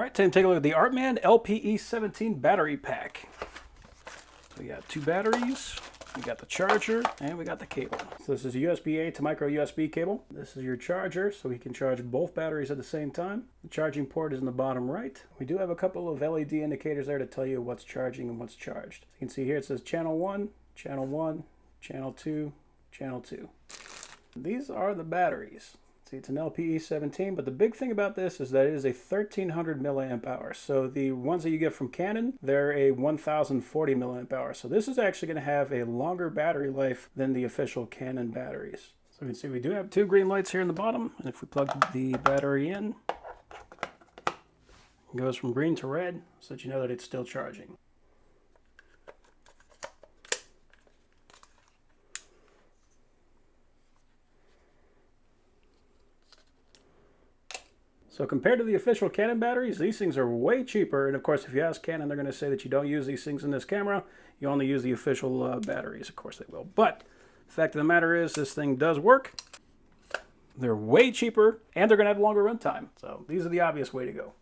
All right, time to take a look at the Artman LP-E17 battery pack. So we got 2 batteries, we got the charger, and we got the cable. So this is a USB-A to micro USB cable. This is your charger, so we can charge both batteries at the same time. The charging port is in the bottom right. We do have a couple of LED indicators there to tell you what's charging and what's charged. So you can see here it says channel 1, channel 1, channel 2, channel 2. These are the batteries. See, it's an LP-E17, but the big thing about this is that it is a 1300 milliamp hour. So the ones that you get from Canon, they're a 1040 milliamp hour. So this is actually going to have a longer battery life than the official Canon batteries. So you can see we do have 2 green lights here in the bottom, and if we plug the battery in, it goes from green to red so that you know that it's still charging. So compared to the official Canon batteries, these things are way cheaper. And of course, if you ask Canon, they're going to say that you don't use these things in this camera. You only use the official batteries. Of course they will. But the fact of the matter is, this thing does work. They're way cheaper, and they're going to have longer runtime. So these are the obvious way to go.